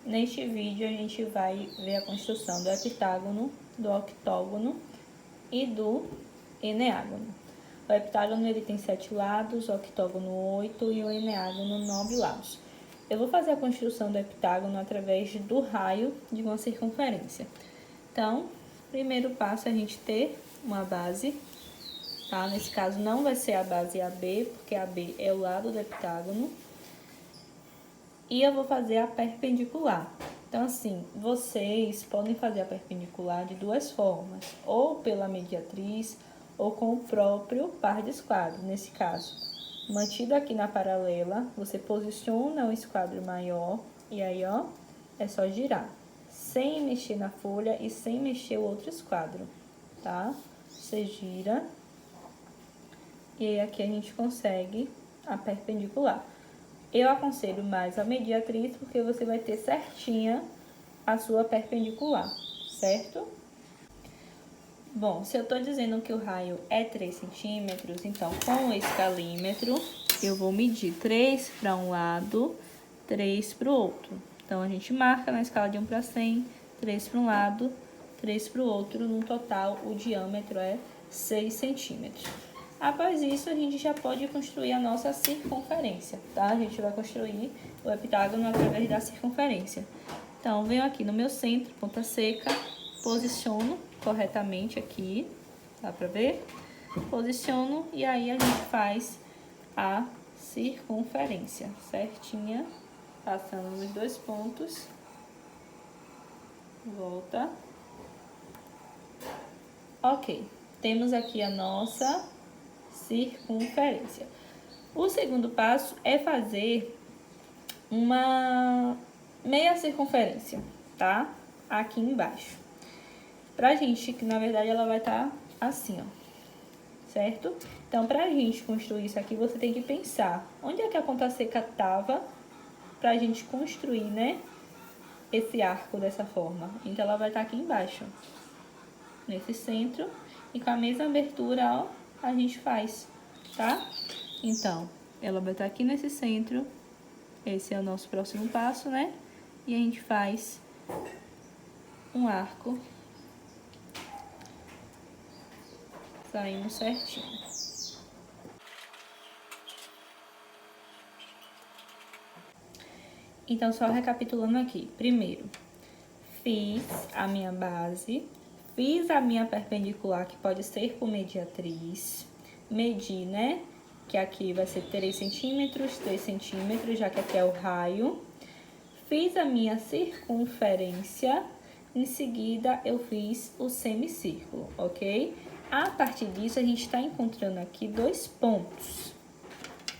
neste vídeo a gente vai ver a construção do heptágono, do octógono e do eneágono. O heptágono ele tem 7 lados, o octógono 8 e o eneágono 9 lados. Eu vou fazer a construção do heptágono através do raio de uma circunferência. Então, primeiro passo é a gente ter uma base, tá? Nesse caso não vai ser a base AB, porque AB é o lado do heptágono. E eu vou fazer a perpendicular. Então, assim, vocês podem fazer a perpendicular de duas formas, ou pela mediatriz, ou com o próprio par de esquadro. Nesse caso, mantido aqui na paralela, você posiciona o esquadro maior, e aí, ó, é só girar, sem mexer na folha e sem mexer o outro esquadro, tá? Você gira, e aí aqui a gente consegue a perpendicular. Eu aconselho mais a mediatriz, porque você vai ter certinha a sua perpendicular, certo? Bom, se eu tô dizendo que o raio é 3 centímetros, então com o escalímetro eu vou medir 3 para um lado, 3 para o outro. Então, a gente marca na escala de 1 para 100, 3 para um lado, 3 para o outro. No total, o diâmetro é 6 centímetros. Após isso, a gente já pode construir a nossa circunferência, tá? A gente vai construir o heptágono através da circunferência. Então, venho aqui no meu centro, ponta seca, posiciono corretamente aqui, dá pra ver? Posiciono e aí a gente faz a circunferência certinha, passando nos dois pontos, volta. Ok, temos aqui a nossa circunferência. O segundo passo é fazer uma meia circunferência, tá? Aqui embaixo. Pra gente, que na verdade ela vai estar assim, ó, certo? Então, pra gente construir isso aqui, você tem que pensar onde é que a ponta seca tava pra gente construir, né, esse arco dessa forma. Então, ela vai estar aqui embaixo, nesse centro, e com a mesma abertura, ó, a gente faz, tá? Então, ela vai estar aqui nesse centro, esse é o nosso próximo passo, né? E a gente faz um arco saindo certinho. Então, só recapitulando aqui. Primeiro, fiz a minha base, fiz a minha perpendicular, que pode ser por mediatriz, medi, né? Que aqui vai ser 3 centímetros, 3 centímetros, já que aqui é o raio. Fiz a minha circunferência, em seguida eu fiz o semicírculo, ok? A partir disso, a gente está encontrando aqui dois pontos,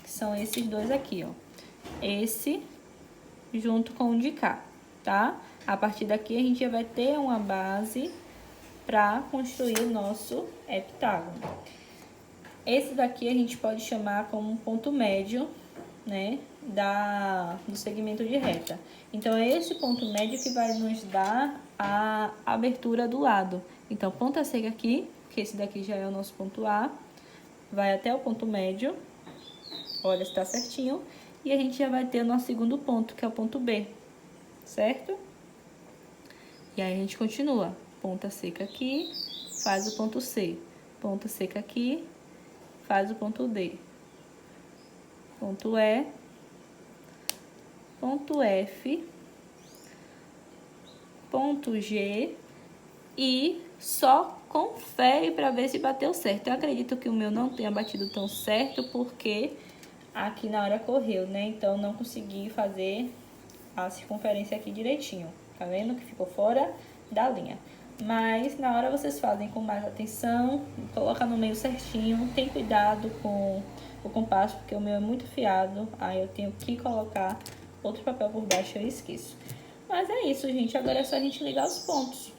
que são esses dois aqui, ó. Esse junto com o de cá, tá? A partir daqui, a gente já vai ter uma base para construir o nosso heptágono. Esse daqui a gente pode chamar como um ponto médio, né, do segmento de reta. Então, é esse ponto médio que vai nos dar a abertura do lado. Então, ponta seca aqui, que esse daqui já é o nosso ponto A, vai até o ponto médio, olha se tá certinho, e a gente já vai ter o nosso segundo ponto, que é o ponto B, certo? E aí, a gente continua, ponta seca aqui, faz o ponto C, ponta seca aqui, faz o ponto D, ponto E, ponto F, ponto G e só confere para ver se bateu certo. Eu acredito que o meu não tenha batido tão certo porque aqui na hora correu, né? Então, não consegui fazer a circunferência aqui direitinho. Tá vendo que ficou fora da linha? Mas na hora vocês fazem com mais atenção, coloca no meio certinho, tem cuidado com o compasso, porque o meu é muito fiado, aí eu tenho que colocar outro papel por baixo, eu esqueço. Mas é isso, gente, agora é só a gente ligar os pontos.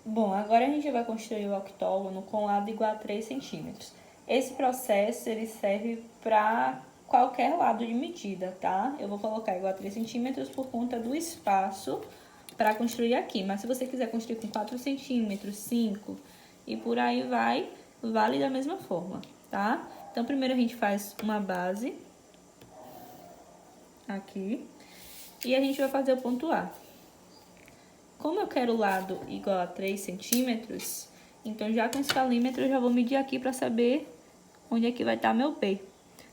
Bom, agora a gente vai construir o octógono com lado igual a 3 centímetros. Esse processo, ele serve para qualquer lado de medida, tá? Eu vou colocar igual a 3 centímetros por conta do espaço para construir aqui. Mas se você quiser construir com 4 centímetros, 5 e por aí vai, vale da mesma forma, tá? Então, primeiro a gente faz uma base aqui e a gente vai fazer o ponto A. Como eu quero o lado igual a 3 centímetros, então já com escalímetro eu já vou medir aqui para saber onde é que vai estar meu B.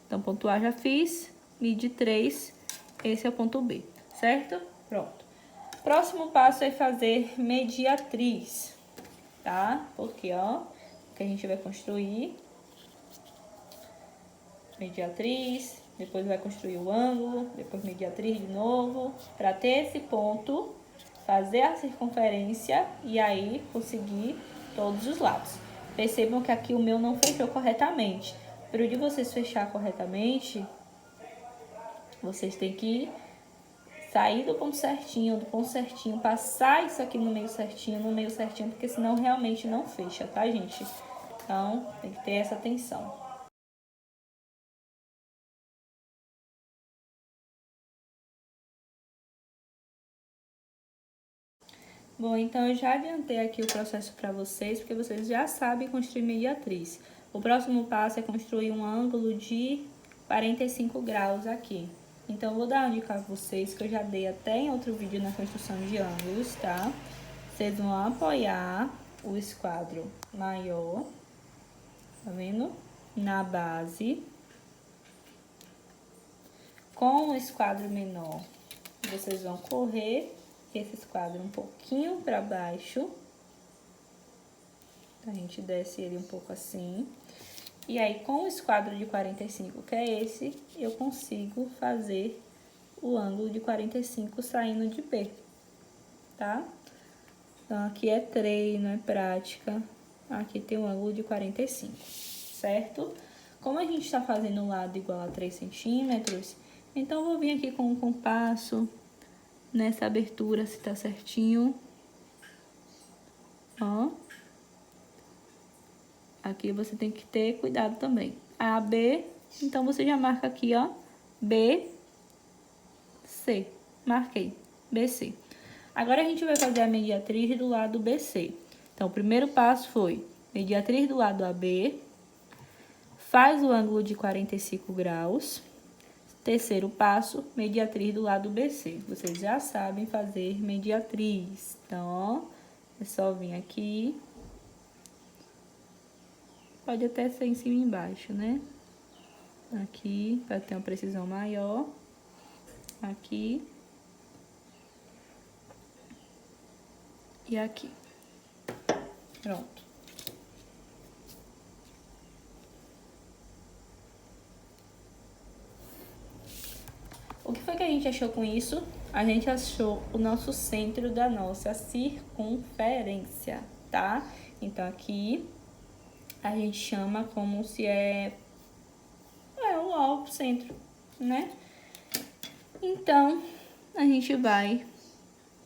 Então, ponto A já fiz, medi 3, esse é o ponto B, certo? Pronto. Próximo passo é fazer mediatriz, tá? Porque, ó, que a gente vai construir mediatriz, depois vai construir o ângulo, depois mediatriz de novo, para ter esse ponto, fazer a circunferência e aí conseguir todos os lados. Percebam que aqui o meu não fechou corretamente. Para o de vocês fechar corretamente, vocês têm que sair do ponto certinho, passar isso aqui no meio certinho, porque senão realmente não fecha, tá, gente? Então, tem que ter essa atenção. Bom, então eu já adiantei aqui o processo para vocês, porque vocês já sabem construir mediatriz. O próximo passo é construir um ângulo de 45 graus aqui. Então, eu vou dar uma dica a vocês, que eu já dei até em outro vídeo na construção de ângulos, tá? Vocês vão apoiar o esquadro maior, tá vendo? Na base. Com o esquadro menor, vocês vão correr esse esquadro um pouquinho para baixo. A gente desce ele um pouco assim. E aí, com o esquadro de 45, que é esse, eu consigo fazer o ângulo de 45 saindo de B, tá? Então, aqui é treino, é prática. Aqui tem um ângulo de 45, certo? Como a gente tá fazendo um lado igual a 3 centímetros, então, eu vou vir aqui com um compasso nessa abertura, se tá certinho. Ó. Aqui você tem que ter cuidado também. A, B, então você já marca aqui, ó, B, C. Marquei, BC. Agora, a gente vai fazer a mediatriz do lado BC. Então, o primeiro passo foi mediatriz do lado AB, faz o ângulo de 45 graus. Terceiro passo, mediatriz do lado BC. Vocês já sabem fazer mediatriz. Então, ó, é só vir aqui. Pode até ser em cima e embaixo, né? Aqui, para ter uma precisão maior. Aqui. E aqui. Pronto. O que foi que a gente achou com isso? A gente achou o nosso centro da nossa circunferência, tá? Então, aqui, a gente chama como se o centro, né? Então, a gente vai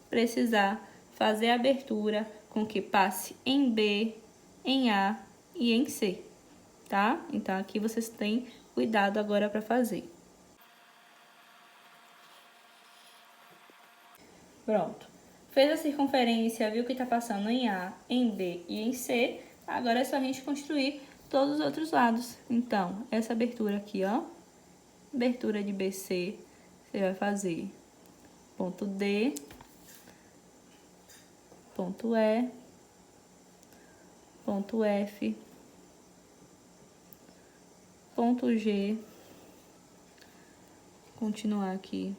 precisar fazer a abertura com que passe em B, em A e em C, tá? Então, aqui vocês têm cuidado agora para fazer. Pronto. Fez a circunferência, viu que tá passando em A, em B e em C. Agora é só a gente construir todos os outros lados. Então, essa abertura aqui, ó. Abertura de BC, você vai fazer ponto D, ponto E, ponto F, ponto G. Continuar aqui.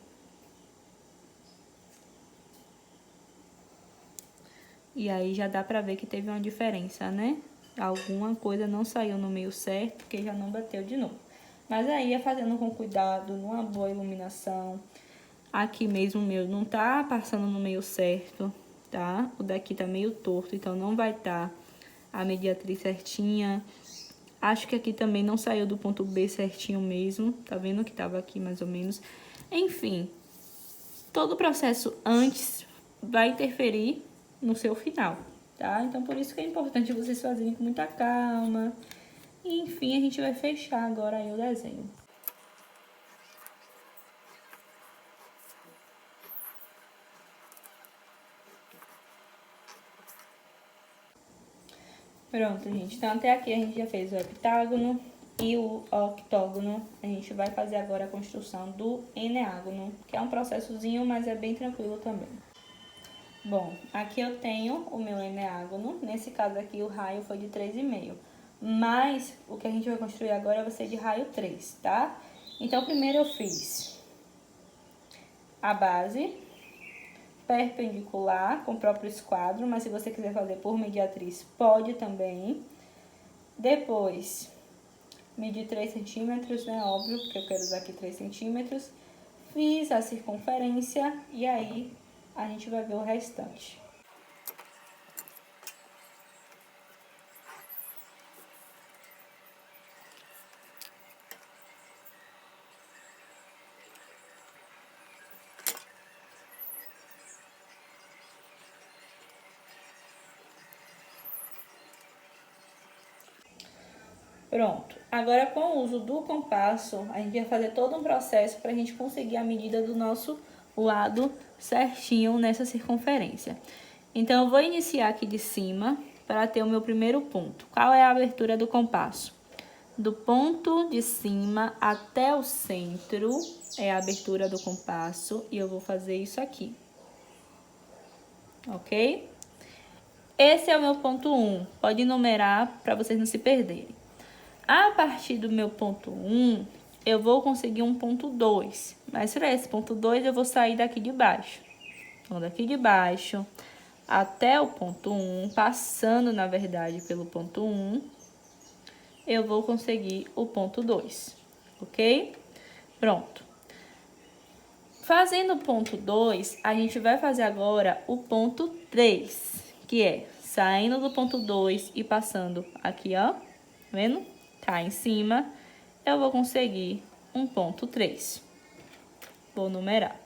E aí já dá pra ver que teve uma diferença, né? Alguma coisa não saiu no meio certo, porque já não bateu de novo. Mas aí é fazendo com cuidado, numa boa iluminação. Aqui mesmo o meu não tá passando no meio certo, tá? O daqui tá meio torto, então não vai tá a mediatriz certinha. Acho que aqui também não saiu do ponto B certinho mesmo. Tá vendo que tava aqui mais ou menos? Enfim, todo o processo antes vai interferir no seu final, tá? Então, por isso que é importante vocês fazerem com muita calma. E, enfim, a gente vai fechar agora aí o desenho. Pronto, gente. Então, até aqui a gente já fez o heptágono e o octógono. A gente vai fazer agora a construção do eneágono, que é um processozinho, mas é bem tranquilo também. Bom, aqui eu tenho o meu eneágono. Nesse caso aqui, o raio foi de 3,5. Mas o que a gente vai construir agora vai ser de raio 3, tá? Então, primeiro eu fiz a base perpendicular com o próprio esquadro, mas se você quiser fazer por mediatriz, pode também. Depois, medi 3 centímetros, né? Óbvio, porque eu quero usar aqui 3 centímetros. Fiz a circunferência e aí a gente vai ver o restante. Pronto. Agora, com o uso do compasso, a gente vai fazer todo um processo para a gente conseguir a medida do nosso lado certinho nessa circunferência. Então, eu vou iniciar aqui de cima para ter o meu primeiro ponto. Qual é a abertura do compasso? Do ponto de cima até o centro é a abertura do compasso e eu vou fazer isso aqui. Ok? Esse é o meu ponto 1. Pode numerar para vocês não se perderem. A partir do meu ponto 1, eu vou conseguir um ponto 2. Mas para esse ponto 2, eu vou sair daqui de baixo. Então, daqui de baixo até o ponto 1, passando, na verdade, pelo ponto 1, eu vou conseguir o ponto 2, ok? Pronto. Fazendo o ponto 2, a gente vai fazer agora o ponto 3, que é saindo do ponto 2 e passando aqui, ó, tá vendo? Cá em cima, eu vou conseguir um ponto 3. Vou numerar.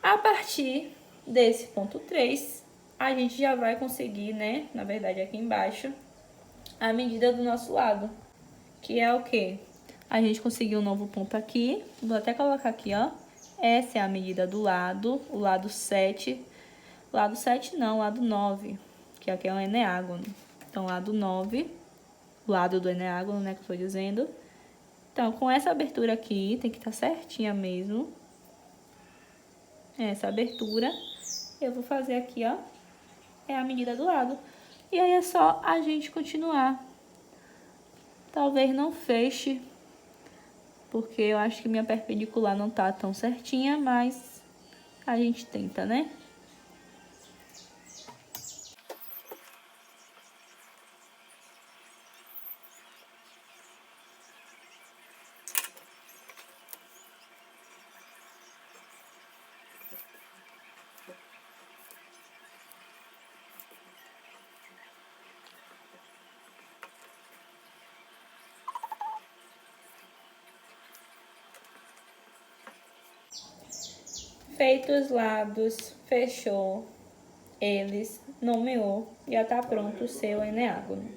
A partir desse ponto 3, a gente já vai conseguir, né? Na verdade, aqui embaixo, a medida do nosso lado, que é o quê? A gente conseguiu um novo ponto aqui. Vou até colocar aqui, ó. Essa é a medida do lado, o lado 7. Lado 7 não, lado 9, que aqui é o eneágono. Então, lado 9, lado do eneágono, né, que eu tô dizendo. Então, com essa abertura aqui, tem que estar certinha mesmo. Essa abertura, eu vou fazer aqui, ó, é a medida do lado. E aí é só a gente continuar. Talvez não feche, porque eu acho que minha perpendicular não tá tão certinha, mas a gente tenta, né? Feitos os lados, fechou eles, nomeou, já tá pronto o seu eneágono.